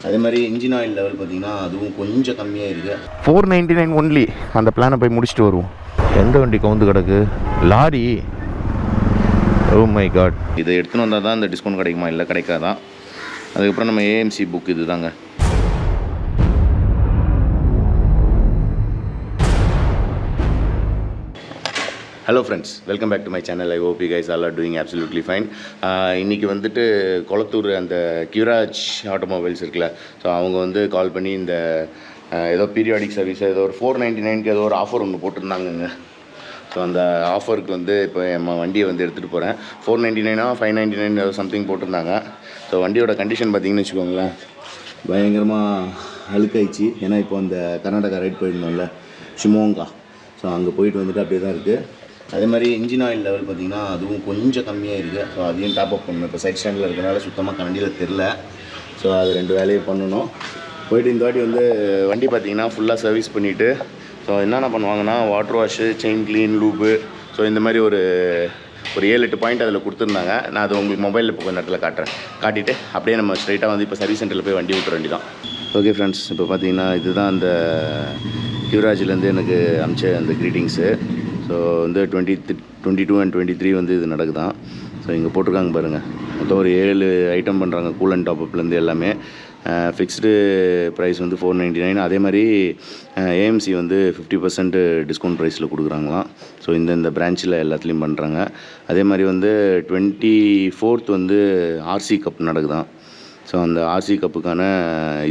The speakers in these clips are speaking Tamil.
அதே மாதிரி இன்ஜின் ஆயில் லெவல் பார்த்தீங்கன்னா அதுவும் கொஞ்சம் கம்மியாக இருக்குது. 499 ஒன்லி. அந்த பிளானை போய் முடிச்சுட்டு வருவோம். எந்த வண்டி கவுந்து கிடக்கு? லாரி. Oh my god. இதை எடுத்துன்னு வந்தால் தான் இந்த டிஸ்கவுண்ட் கிடைக்குமா, இல்லை கிடைக்காதான். அதுக்கப்புறம் நம்ம AMC புக் இது தாங்க. Hello friends, welcome back to my channel. I hope you guys all are doing absolutely fine. இன்றைக்கி வந்துட்டு கொளத்தூர் அந்த கியூராஜ் ஆட்டோமொபைல்ஸ் இருக்குல்ல, ஸோ அவங்க வந்து கால் பண்ணி இந்த ஏதோ பீரியாடிக் சர்வீஸ் ஏதோ ஒரு 499க்கு ஏதோ ஒரு ஆஃபர் ஒன்று போட்டிருந்தாங்கங்க. ஸோ அந்த ஆஃபருக்கு வந்து இப்போ நம்ம வண்டியை வந்து எடுத்துகிட்டு போகிறேன். 499 599 ஏதோ சம்திங் போட்டிருந்தாங்க. ஸோ வண்டியோட கண்டிஷன் பார்த்திங்கன்னு வச்சுக்கோங்களேன், பயங்கரமாக அழுக்காயிடுச்சு. ஏன்னா இப்போ அந்த கர்நாடகா ரைட் போயிருந்தோம்ல, ஷிமோங்கா, ஸோ அங்கே போயிட்டு வந்துட்டு அப்படியே தான் இருக்குது. அதே மாதிரி இன்ஜின் ஆயில் லெவல் பார்த்திங்கன்னா அதுவும் கொஞ்சம் கம்மியாக இருக்குது. ஸோ அதையும் டாப் அப் பண்ணணும். இப்போ சைட் ஸ்டாண்டில் இருக்கிறனால சுத்தமாக கண்டியில் தெரில. ஸோ அது 2 வேலையை பண்ணணும். போய்ட்டு இந்த வாட்டி வந்து வண்டி பார்த்திங்கன்னா ஃபுல்லாக சர்வீஸ் பண்ணிவிட்டு, ஸோ என்னென்ன பண்ணுவாங்கன்னா water wash, chain clean, loop, so இந்த மாதிரி ஒரு 7-8 பாயிண்ட் அதில் கொடுத்துருந்தாங்க. நான் அது உங்களுக்கு மொபைலில் இப்போ கொஞ்சம் இடத்துல காட்டிட்டு அப்படியே நம்ம ஸ்ட்ரைட்டாக வந்து இப்போ சர்வீஸ் சென்டரில் போய் வண்டி விட்டுற வேண்டி தான். ஓகே ஃப்ரெண்ட்ஸ், இப்போ பார்த்தீங்கன்னா இதுதான் அந்த கியூராஜ்லேருந்து எனக்கு அமிச்ச அந்த க்ரீட்டிங்ஸு. ஸோ வந்து 22 and 23 வந்து இது நடக்குதான். ஸோ இங்கே போட்டிருக்காங்க பாருங்கள், மொத்தம் ஒரு 7 ஐட்டம் பண்ணுறாங்க. கூலண்ட் டாப்அப்லேருந்து எல்லாமே ஃபிக்ஸ்டு ப்ரைஸ் வந்து 499. அதே மாதிரி AMC வந்து 50% டிஸ்கவுண்ட் ப்ரைஸில் கொடுக்குறாங்களாம். ஸோ இந்த பிரான்ச்சில் எல்லாத்துலேயும் பண்ணுறாங்க. அதே மாதிரி வந்து 24th வந்து RC கப் நடக்குதான். ஸோ அந்த RC கப்புக்கான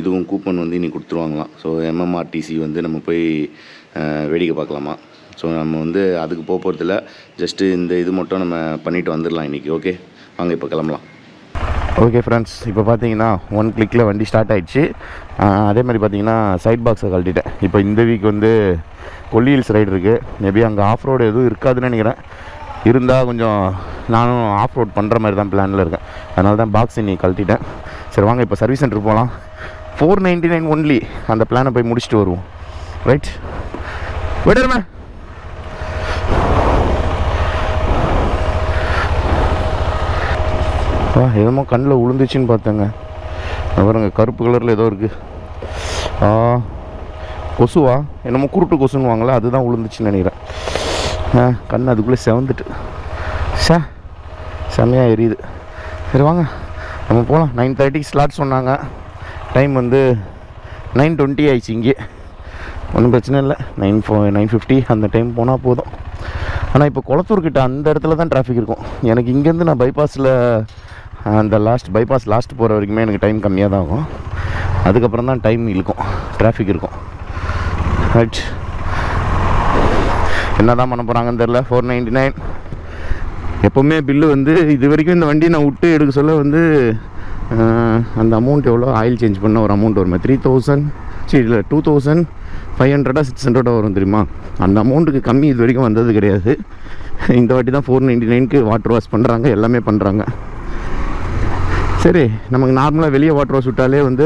இதுவும் கூப்பன் வந்து இன்னைக்கு கொடுத்துருவாங்களாம். ஸோ MMRTC வந்து நம்ம போய் வேடிக்கை பார்க்கலாமா. ஸோ நம்ம வந்து அதுக்கு போகிறதில்ல, ஜஸ்ட்டு இந்த இது மட்டும் நம்ம பண்ணிவிட்டு வந்துடலாம் இன்றைக்கி. ஓகே, வாங்க இப்போ கிளம்பலாம். ஓகே ஃப்ரெண்ட்ஸ், இப்போ பார்த்தீங்கன்னா 1 கிளிக்கில் வண்டி ஸ்டார்ட் ஆகிடுச்சு. அதே மாதிரி பார்த்தீங்கன்னா சைட் பாக்ஸை கழட்டிட்டேன். இப்போ இந்த வீக் வந்து கொல்லி ஹில்ஸ் ரைடு இருக்குது. மேபி அங்கே ஆஃப் ரோடு எதுவும் இருக்காதுன்னு நினைக்கிறேன். இருந்தால் கொஞ்சம் நானும் ஆஃப் ரோட் பண்ணுற மாதிரி தான் பிளானில் இருக்கேன். அதனால தான் பாக்ஸ் இன்னைக்கு கழட்டிட்டேன். சரி வாங்க இப்போ சர்வீஸ் சென்டர் போகலாம். 499 ஒன்லி. அந்த பிளானை போய் முடிச்சுட்டு வருவோம். ரைட், விடுறமே. என்னமோ கண்ணில் உளுந்துச்சின்னு பார்த்தேங்க. பாருங்க, கருப்பு கலரில் ஏதோ இருக்குது. கொசுவா என்னமோ குருட்டு கொசுன்னு வாங்கல, அதுதான் உளுந்துச்சுன்னு நினைக்கிறேன். கண் அதுக்குள்ளே செவந்துட்டு செம்மையாக எரியுது. சரி வாங்க நம்ம போகலாம். 9:30 ஸ்லாட் சொன்னாங்க. டைம் வந்து 9:20 ஆயிடுச்சு. இங்கே ஒன்றும் பிரச்சனை இல்லை. 9:50 அந்த டைம் போனால் போதும். ஆனால் இப்போ கொளத்தூர்கிட்ட அந்த இடத்துல தான் டிராஃபிக் இருக்கும். எனக்கு இங்கேருந்து நான் பைபாஸில் அந்த பைபாஸ் லாஸ்ட் போகிற வரைக்குமே எனக்கு டைம் கம்மியாக தான் ஆகும். அதுக்கப்புறம் தான் டைம் இழுக்கும், டிராஃபிக் இருக்கும். ரைட், என்ன தான் பண்ண போகிறாங்கன்னு தெரில. 499 எப்போவுமே பில்லு வந்து இது வரைக்கும் இந்த வண்டி நான் விட்டு எடுக்க சொல்ல வந்து அந்த அமௌண்ட் எவ்வளோ, ஆயில் சேஞ்ச் பண்ண ஒரு அமௌண்ட் வருமா, 3000 இல்லை 2500 600 வரும் தெரியுமா. அந்த அமௌண்ட்டுக்கு கம்மி இது வரைக்கும் வந்தது கிடையாது. இந்த வாட்டி தான் 499க்கு வாட்டர் வாஷ் பண்ணுறாங்க, எல்லாமே பண்ணுறாங்க. சரி, நமக்கு நார்மலாக வெளியே வாட்டர் வாஷ் விட்டாலே வந்து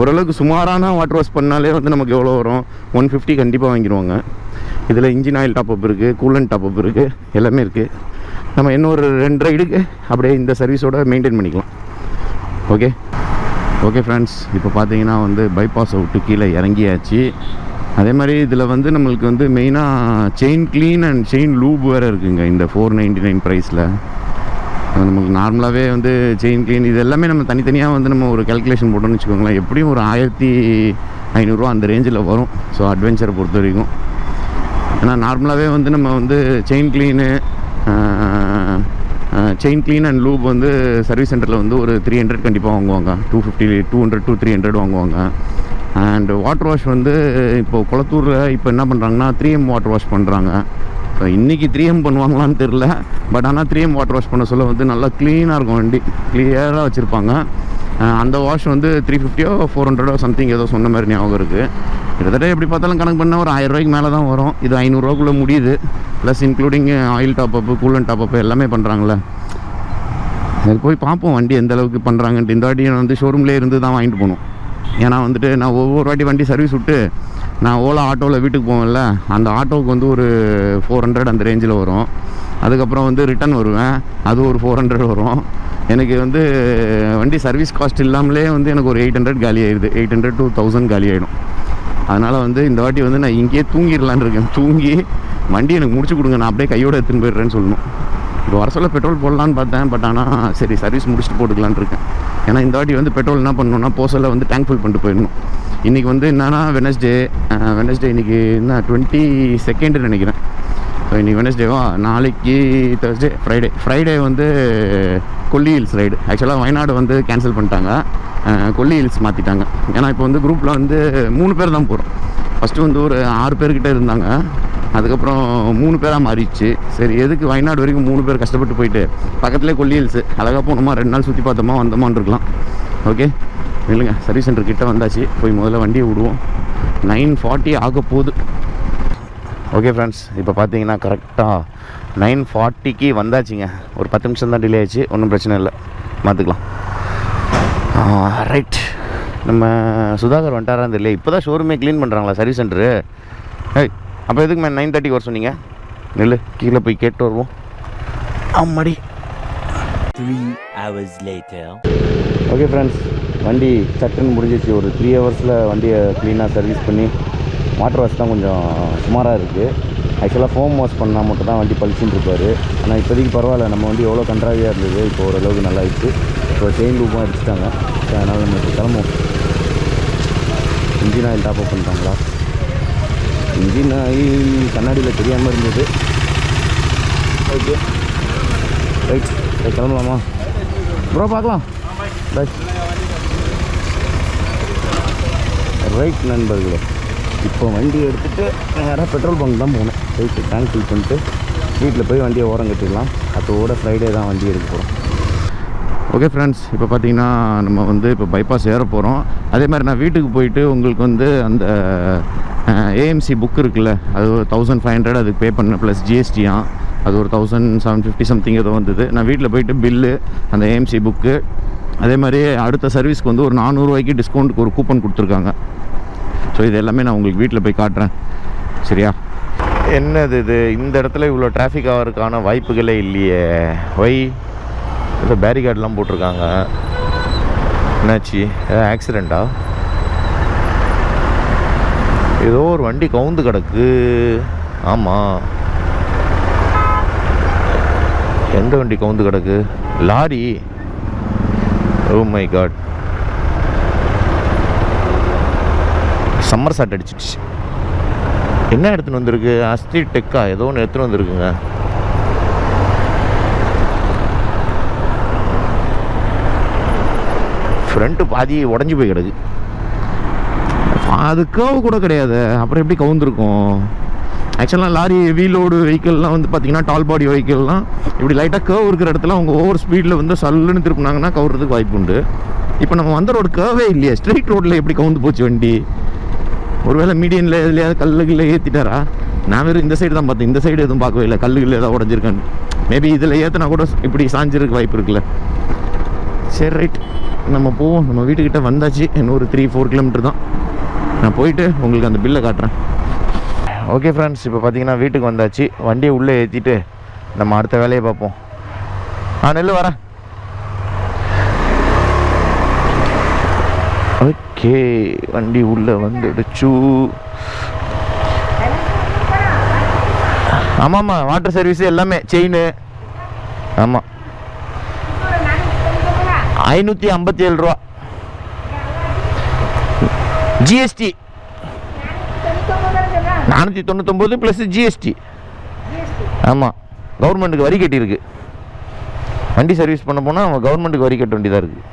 ஓரளவுக்கு சுமாரான வாட்டர் வாஷ் பண்ணாலே வந்து நமக்கு எவ்வளோ வரும், 150 கண்டிப்பாக வாங்கிடுவாங்க. இதில் இன்ஜின் ஆயில் டாப்அப் இருக்குது, கூலண்ட் டாப்அப் இருக்குது, எல்லாமே இருக்குது. நம்ம இன்னொரு 2 ரைடுக்கு அப்படியே இந்த சர்வீஸோடு மெயின்டைன் பண்ணிக்கலாம். ஓகே ஃப்ரெண்ட்ஸ், இப்போ பார்த்தீங்கன்னா வந்து பைபாஸை விட்டு கீழே இறங்கியாச்சு. அதே மாதிரி இதில் வந்து நம்மளுக்கு வந்து மெயினாக chain clean and chain loop வேறு இருக்குங்க இந்த 499 ப்ரைஸில். நமக்கு நார்மலாகவே வந்து செயின் க்ளீன் இது எல்லாமே நம்ம தனித்தனியாக வந்து நம்ம ஒரு கேல்குலேஷன் போட்டோம்னு வச்சுக்கோங்களேன், எப்படியும் ஒரு 1500 அந்த ரேஞ்சில் வரும். ஸோ அட்வென்ச்சரை பொறுத்த வரைக்கும். ஏன்னா நார்மலாகவே வந்து நம்ம வந்து செயின் க்ளீன் அண்ட் லூப் வந்து சர்வீஸ் சென்டரில் வந்து ஒரு 300 கண்டிப்பாக வாங்குவாங்க. 200 to 300 வாங்குவாங்க. அண்ட் வாட்டர் வாஷ் வந்து இப்போது கொளத்தூரில் இப்போ என்ன பண்ணுறாங்கன்னா 3M வாட்டர் வாஷ் பண்ணுறாங்க. ஸோ இன்றைக்கி 3M பண்ணுவாங்களான்னு தெரில. பட் ஆனால் 3M வாட்டர் வாஷ் பண்ண சொல்ல வந்து நல்லா க்ளீனாக இருக்கும், வண்டி கிளியராக வச்சுருப்பாங்க. அந்த வாஷ் வந்து 350 400 சம்திங் ஏதோ சொன்ன மாதிரி ஞாபகம் இருக்குது. கிட்டத்தட்ட எப்படி பார்த்தாலும் கணக்கு பண்ணால் ஒரு 1000 ரூபாய்க்கு மேலே தான் வரும். இது 500 ரூபாக்குள்ளே முடியுது. ப்ளஸ் இன்க்ளூடிங் ஆயில் டாப்அப்பு, கூலண்ட் டாப்அப்பு எல்லாமே பண்ணுறாங்களே. அது போய் பார்ப்போம் வண்டி எந்த அளவுக்கு பண்ணுறாங்கன்ட்டு. இந்த வாட்டி வந்து ஷோரூம்லேயே இருந்து தான் வாங்கிட்டு போகணும். ஏன்னா வந்துட்டு நான் ஒவ்வொரு வாட்டி வண்டி சர்வீஸ் விட்டு நான் ஓலா ஆட்டோவில் வீட்டுக்கு போவேன்ல, அந்த ஆட்டோவுக்கு வந்து ஒரு 400 அந்த ரேஞ்சில் வரும். அதுக்கப்புறம் வந்து ரிட்டன் வருவேன், அது ஒரு 400 வரும். எனக்கு வந்து வண்டி சர்வீஸ் காஸ்ட் இல்லாமலே வந்து எனக்கு ஒரு 800 காலி ஆயிடுது. 800 to 1000 காலி ஆகிடும். அதனால் வந்து இந்த வாட்டி வந்து நான் இங்கேயே தூங்கிடலான்னு இருக்கேன். தூங்கி வண்டி எனக்கு முடிச்சு கொடுங்க, நான் அப்படியே கையோடு எடுத்துன்னு போயிடுறேன்னு சொல்லணும். இப்போ வர சொல்ல பெட்ரோல் போடலான்னு பார்த்தேன், பட் ஆனால் சரி சர்வீஸ் முடிச்சுட்டு போட்டுக்கலான்னு இருக்கேன். ஏன்னா இந்த வாட்டி வந்து பெட்ரோல் என்ன பண்ணணும்னா போசலில் வந்து டேங்க் ஃபில் பண்ணிட்டு போயிடணும். இன்றைக்கி வந்து என்னன்னா வெனஸ்டே இன்றைக்கி என்ன 22 நினைக்கிறேன். ஸோ இன்றைக்கி வெனஸ்டேவா, நாளைக்கு தேர்ஸ்டே, ஃப்ரைடே வந்து கொல்லி ஹில்ஸ் ரைடு. ஆக்சுவலாக வயநாடு வந்து கேன்சல் பண்ணிட்டாங்க, கொல்லி ஹில்ஸ் மாற்றிட்டாங்க. ஏன்னா இப்போ வந்து குரூப்பில் வந்து 3 பேர் தான் போகிறோம். ஃபஸ்ட்டு வந்து ஒரு 6 பேர்கிட்ட இருந்தாங்க, அதுக்கப்புறம் 3 பேராக மாறிடுச்சு. சரி எதுக்கு வயநாடு வரைக்கும் 3 பேர் கஷ்டப்பட்டு போயிட்டு பக்கத்துலேயே கொல்லி ஹில்ஸு அழகாக போனோமா, 2 நாள் சுற்றி பார்த்தோமா வந்தோமான்னு இருக்கலாம். ஓகே இல்லைங்க, சர்வீஸ் சென்டர் கிட்டே வந்தாச்சு. போய் முதல்ல வண்டியை விடுவோம். 9:40 ஆக போகுது. ஓகே ஃப்ரெண்ட்ஸ், இப்போ பார்த்தீங்கன்னா கரெக்டாக 9:40க்கு வந்தாச்சுங்க. ஒரு 10 நிமிஷம் தான் டிலே ஆச்சு, ஒன்றும் பிரச்சனை இல்லை, பார்த்துக்கலாம். ரைட், நம்ம சுதாகர் வந்துட்டாரான்னு தெரியல. இப்போ தான் ஷோரூமே க்ளீன் பண்ணுறாங்களா சர்வீஸ் சென்டரு? அப்போ எதுக்கு மேம் 9:30 வர சொன்னீங்க? நெல் கீழே போய் கேட்டு வருவோம். ஆமாடி. 3 hours later. ஓகே ஃப்ரெண்ட்ஸ், வண்டி சட்டுன்னு முடிஞ்சிச்சு. ஒரு 3 ஹவர்ஸில் வண்டியை க்ளீனாக சர்வீஸ் பண்ணி, வாட்டர் வாஷ் தான் கொஞ்சம் சுமாராக இருக்குது. ஆக்சுவலாக ஃபோம் வாஷ் பண்ணால் மட்டும் தான் வண்டி பளிச்சுன்னு இருப்பார். ஆனால் இப்போதைக்கு பரவாயில்ல, நம்ம வண்டி எவ்வளோ கன்றாவியாக இருந்தது இப்போ ஓரளவுக்கு நல்லா ஆயிடுச்சு. இப்போ செயின் லூப்பும் அடிச்சிட்டாங்க. அதனால் நம்ம இப்போ கிளம்புவோம். இன்ஜின் ஆயில் டாப் அப் பண்ணிட்டாங்களா? இன்ஜின் ஆயில் கண்ணாடியில் தெரியாமல் இருந்தது. ஓகே ரைட், கிளம்பலாமா ப்ரோ? பார்க்கலாம். ரைட் நண்பர்களே, இப்போ வண்டி எடுத்துகிட்டு நேராக பெட்ரோல் பங்க் தான் போகணும். போயிட்டு டேங்க் ஃபில் பண்ணிட்டு வீட்டில் போய் வண்டியை ஓரம் கட்டிடலாம். அதோட ஃப்ரைடே தான் வண்டி எடுக்க போகிறோம். ஓகே ஃப்ரெண்ட்ஸ், இப்போ பார்த்தீங்கன்னா நம்ம வந்து இப்போ பைபாஸ் ஏற போகிறோம். அதே மாதிரி நான் வீட்டுக்கு போயிட்டு உங்களுக்கு வந்து அந்த ஏஎம்சி புக் இருக்குல்ல, அது ஒரு 1500 அதுக்கு பே பண்ண ப்ளஸ் ஜிஎஸ்டியாக, அது ஒரு 1750 சம்திங் ஏதோ வந்தது. நான் வீட்டில் போயிட்டு பில்லு, அந்த ஏஎம்சி புக்கு, அதே மாதிரி அடுத்த சர்வீஸ்க்கு வந்து ஒரு 400 ரூபாய்க்கு டிஸ்கவுண்ட்டுக்கு ஒரு கூப்பன் கொடுத்துருக்காங்க. ஸோ இது எல்லாமே நான் உங்களுக்கு வீட்டில் போய் காட்டுறேன், சரியா? என்னது இது, இந்த இடத்துல இவ்வளோ டிராஃபிக் ஆகிறதுக்கான வாய்ப்புகளே இல்லையே. ஒய் ஏதோ பேரிகார்டெலாம் போட்டிருக்காங்க. என்னாச்சு, ஏதோ ஆக்சிடெண்ட்டா? ஏதோ ஒரு வண்டி கவுந்து கிடக்கு. ஆமாம், எந்த வண்டி கவுந்து கிடக்கு? Lorry. Oh my God, somersault அடிச்சிடுச்சு. என்ன எடுத்துன்னு வந்திருக்கு? அஸ்தி டெக்கா ஏதோ ஒன்று எடுத்துன்னு வந்திருக்குங்க. ஃப்ரண்ட்டு பாதி உடஞ்சி போய் கிடக்கு. அது கர்வ் கூட கிடையாது, அப்புறம் எப்படி கவுந்துருக்கும்? ஆக்சுவலாக லாரி வீலோடு வெஹிக்கிள்லாம் வந்து பார்த்திங்கன்னா டால் பாடி வெஹிக்கிள்லாம் இப்படி லைட்டாக கர்வ் இருக்கிற இடத்துல அவங்க ஓவர் ஸ்பீடில் வந்து சல்லுன்னு திருப்பினாங்கன்னா கவுறதுக்கு வாய்ப்பு உண்டு. இப்போ நம்ம வந்த ரோடு கர்வே இல்லையா, ஸ்ட்ரெயிட் ரோட்டில் எப்படி கவுந்து போச்சு வண்டி? ஒருவேளை மீடியனில் எதுலையாவது கல்லுகளில் ஏற்றிட்டாரா? நான் வெறும் இந்த சைடு தான் பார்த்தேன், இந்த சைடு எதுவும் பார்க்கவே இல்லை. கல்லுகளில் ஏதாவது உடஞ்சிருக்கான்னு. மேபி இதில் ஏற்றினா கூட இப்படி சாஞ்சிருக்க வாய்ப்பு இருக்குல்ல. சரி ரைட், நம்ம போவோம். நம்ம வீட்டுக்கிட்ட வந்தாச்சு, இன்னும் ஒரு 3-4 கிலோமீட்டர் தான். நான் போயிட்டு உங்களுக்கு அந்த பில்லை காட்டுறேன். ஓகே ஃப்ரெண்ட்ஸ், இப்போ பார்த்தீங்கன்னா வீட்டுக்கு வந்தாச்சு. வண்டியை உள்ளே ஏற்றிட்டு நம்ம அடுத்த வேலையை பார்ப்போம். நெல் வரேன். ஓகே, வண்டி உள்ளே வந்துடுச்சு. ஆமாம்மா, வாட்டர் சர்வீஸு எல்லாமே, செயின். ஆமாம், 557 ரூபா ஜிஎஸ்டி. 499 plus GST. ஆமாம், கவர்மெண்ட்டுக்கு வரி கட்டியிருக்கு. வண்டி சர்வீஸ் பண்ண போனால் அவங்க கவர்மெண்ட்டுக்கு வரி கட்ட வேண்டியதாக இருக்குது.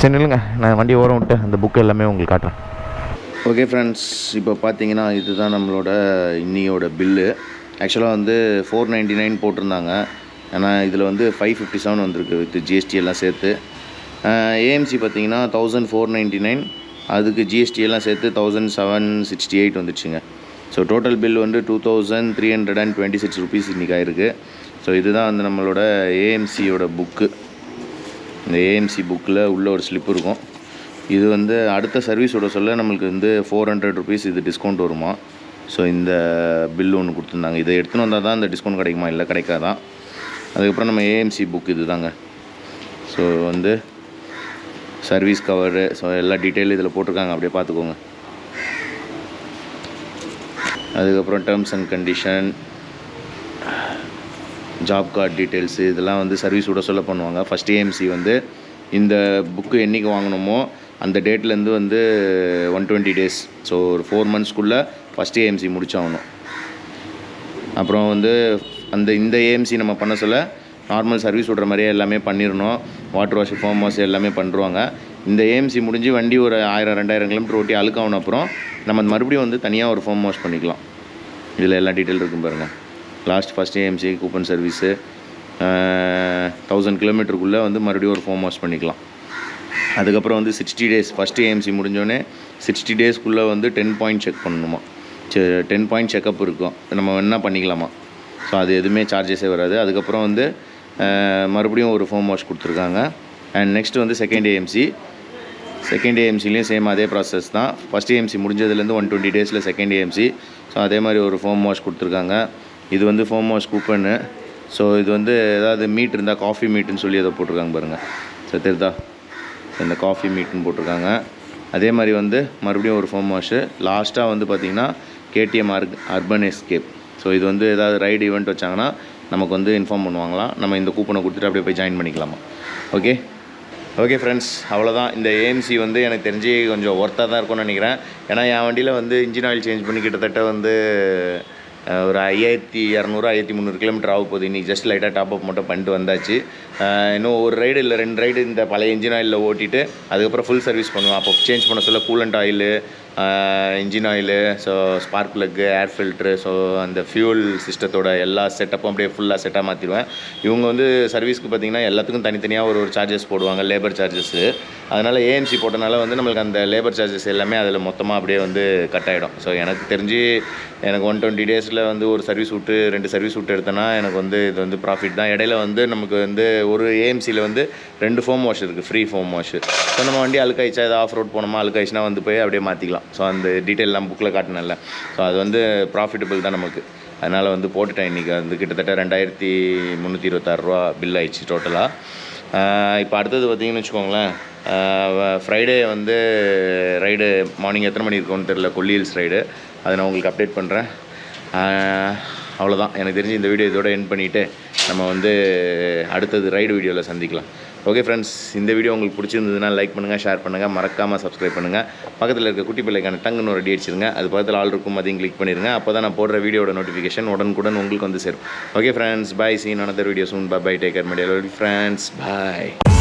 சரி இல்லைங்க, நான் வண்டி ஓரம் விட்டு அந்த புக்கு எல்லாமே உங்களுக்கு காட்டுறேன். ஓகே ஃப்ரெண்ட்ஸ், இப்போ பார்த்தீங்கன்னா இதுதான் நம்மளோட இன்னியோட பில்லு. ஆக்சுவலாக வந்து 499 போட்டிருந்தாங்க. ஏன்னா இதில் வந்து 557 வந்திருக்கு வித் ஜிஎஸ்டி எல்லாம் சேர்த்து. ஏஎம்சி பார்த்தீங்கன்னா 1499, அதுக்கு ஜிஎஸ்டி எல்லாம் சேர்த்து 1768 வந்துடுச்சுங்க. ஸோ டோட்டல் பில் வந்து 2326 ருபீஸ் இன்றைக்கி ஆயிருக்கு. ஸோ இதுதான் வந்து நம்மளோட ஏஎம்சியோட புக்கு. இந்த ஏஎம்சி புக்கில் உள்ள ஒரு ஸ்லிப் இருக்கும். இது வந்து அடுத்த சர்வீஸோட சொல்ல நம்மளுக்கு வந்து 400 ருபீஸ் இது டிஸ்கவுண்ட் வருமா. ஸோ இந்த பில்லு ஒன்று கொடுத்துருந்தாங்க. இதை எடுத்துன்னு வந்தால் தான் இந்த டிஸ்கவுண்ட் கிடைக்குமா, இல்லை கிடைக்காதான். அதுக்கப்புறம் நம்ம ஏஎம்சி புக் இது தாங்க. ஸோ வந்து சர்வீஸ் கவரு, ஸோ எல்லா டீட்டெயிலும் இதில் போட்டிருக்காங்க, அப்படியே பார்த்துக்கோங்க. அதுக்கப்புறம் terms and condition, job card details, இதெல்லாம் வந்து சர்வீஸ் விட சொல்ல பண்ணுவாங்க. ஃபஸ்ட் ஏஎம்சி வந்து இந்த புக்கு என்றைக்கு வாங்கணுமோ அந்த டேட்லேருந்து வந்து 120 டேஸ், ஸோ ஒரு 4 மந்த்ஸ்க்குள்ளே ஃபஸ்ட் ஏஎம்சி முடிச்சாகணும். அப்புறம் வந்து இந்த ஏஎம்சி நம்ம பண்ண சொல்ல நார்மல் சர்வீஸ் விடுற மாதிரியே எல்லாமே பண்ணிடணும். வாட்டர் வாஷ், ஃபோம் வாஷ் எல்லாமே பண்ணுவாங்க. இந்த ஏஎம்சி முடிஞ்சு வண்டி ஒரு 1000-2000 கிலோமீட்டர் ஓட்டி அழுக்காகணும். அப்புறம் நம்ம மறுபடியும் வந்து தனியாக ஒரு ஃபோம் வாஷ் பண்ணிக்கலாம். இதில் எல்லா டீட்டெயில் இருக்கும் பாருங்கள். ஃபஸ்ட் ஏஎம்சி கூப்பன் சர்வீஸு 1000 கிலோமீட்டருக்குள்ளே வந்து மறுபடியும் ஒரு ஃபோம் வாஷ் பண்ணிக்கலாம். அதுக்கப்புறம் வந்து 60 டேஸ், ஃபஸ்ட்டு ஏஎம்சி முடிஞ்சோடனே 60 டேஸ்க்குள்ளே வந்து 10 பாயிண்ட் செக் பண்ணணுமா. 10 பாயிண்ட் செக்கப் இருக்கும், நம்ம என்ன பண்ணிக்கலாமா. ஸோ அது எதுவுமே சார்ஜஸே வராது. அதுக்கப்புறம் வந்து மறுபடியும் ஒரு ஃபோம் வாஷ் கொடுத்துருக்காங்க. அண்ட் நெக்ஸ்ட் வந்து செகண்ட் ஏஎம்சிலையும் சேம் அதே ப்ராசஸ் தான். ஃபஸ்ட் ஏஎம்சி முடிஞ்சதுலேருந்து 120 டேஸில் செகண்ட் ஏஎம்சி. ஸோ அதே மாதிரி ஒரு ஃபோம் வாஷ் கொடுத்துருக்காங்க. இது வந்து ஃபோம் வாஷ் கூப்பன்னு. ஸோ இது வந்து ஏதாவது மீட் இருந்தால் காஃபி மீட்டுன்னு சொல்லி அதை போட்டிருக்காங்க பாருங்கள். ஸோ தெரியுதா, இந்த காஃபி மீட்டுன்னு போட்டிருக்காங்க. அதே மாதிரி வந்து மறுபடியும் ஒரு ஃபோம் வாஷு. லாஸ்ட்டாக வந்து பார்த்திங்கன்னா KTM அர்பன் எஸ்கேப். ஸோ இது வந்து ஏதாவது ரைடு ஈவெண்ட் வச்சாங்கன்னா நமக்கு வந்து இன்ஃபார்ம் பண்ணுவாங்களாம். நம்ம இந்த கூப்பனை கொடுத்துட்டு அப்படியே போய் ஜாயின் பண்ணிக்கலாமா. ஓகே ஃப்ரெண்ட்ஸ், அவ்வளோதான். இந்த ஏஎம்சி வந்து எனக்கு தெரிஞ்சு கொஞ்சம் ஒர்த்தாக தான் இருக்கும்னு நினைக்கிறேன். ஏன்னா என் வண்டியில் வந்து இன்ஜின் ஆயில் சேஞ்ச் பண்ணி கிட்டத்தட்ட வந்து ஒரு 5200-5300 கிலோமீட்டர் ஆக போகுது. இன்றைக்கி ஜஸ்ட் லைட்டாக டாப் அப் மட்டும் பண்ணிட்டு வந்தாச்சு. இன்னும் ஒரு ரைடு இல்லை 2 ரைடு இந்த பழைய இன்ஜின் ஆயிலில் ஓட்டிட்டு அதுக்கப்புறம் ஃபுல் சர்வீஸ் பண்ணுவேன். அப்போ சேஞ்ச் பண்ண சொல்ல coolant oil, engine oil, so spark plug, air filter, so அந்த ஃபியூல் சிஸ்டத்தோட எல்லா செட்டப்பும் அப்படியே ஃபுல்லாக செட்டாக மாற்றிடுவேன். இவங்க வந்து சர்வீஸ்க்கு பார்த்திங்கன்னா எல்லாத்துக்கும் தனித்தனியாக ஒரு சார்ஜஸ் போடுவாங்க, லேபர் சார்ஜஸ்ஸு. அதனால் ஏஎம்சி போட்டனால வந்து நம்மளுக்கு அந்த லேபர் சார்ஜஸ் எல்லாமே அதில் மொத்தமாக அப்படியே வந்து கட் ஆகிடும். ஸோ எனக்கு தெரிஞ்சு எனக்கு 120 டேஸில் வந்து ஒரு சர்வீஸ் விட்டு 2 சர்வீஸ் விட்டு எடுத்தேன்னா எனக்கு வந்து இது வந்து ப்ராஃபிட் தான். இடையில வந்து நமக்கு வந்து ஒரு ஏஎம்சியில் வந்து 2 ஃபோம் வாஷ் இருக்குது, ஃப்ரீ ஃபோம் வாஷ். ஸோ நம்ம வண்டி அழுக்காயிச்சா, ஏதாவது ஆஃப் ரோட் போனோமா, அழுக்காயிச்சுனா வந்து போய் அப்படியே மாற்றிக்கலாம். ஸோ அந்த டீட்டெயிலெலாம் புக்கில் காட்டினல. ஸோ அது வந்து ப்ராஃபிட்டபிள் தான் நமக்கு. அதனால் வந்து போட்டுட்டேன். இன்றைக்கி வந்து கிட்டத்தட்ட 2326 ரூபா பில் ஆயிடுச்சு டோட்டலாக. இப்போ அடுத்தது பார்த்திங்கன்னு வச்சுக்கோங்களேன், ஃப்ரைடே வந்து ரைடு மார்னிங் எத்தனை மணி இருக்கும்னு தெரில, கொல்லி ஹில்ஸ் ரைடு. அதை நான் உங்களுக்கு அப்டேட் பண்ணுறேன். அவ்வளோதான். எனக்கு தெரிஞ்சு இந்த வீடியோ இதோட எண்ட் பண்ணிவிட்டு நம்ம வந்து அடுத்தது ரைடு வீடியோவில் சந்திக்கலாம். ஓகே ஃப்ரெண்ட்ஸ், இந்த வீடியோ உங்களுக்கு பிடிச்சிருந்ததுன்னா லைக் பண்ணுங்கள், ஷேர் பண்ணுங்கள், மறக்காமல் சப்ஸ்கிரைப் பண்ணுங்கள். பக்கத்தில் இருக்க குட்டி பிள்ளைக்கான டங்குன்னு ஒரு அடி அடிச்சிருங்க. அது பக்கத்தில் ஆள் இருக்கும், அதையும் கிளிக் பண்ணிடுங்க. அப்போ தான் நான் போடுற வீடியோட நோட்டிஃபிகேஷன் உடனுக்குடன் உங்களுக்கு வந்து சேரும். Okay friends, bye. See another video soon. Bye bye, take care my dear friends, bye.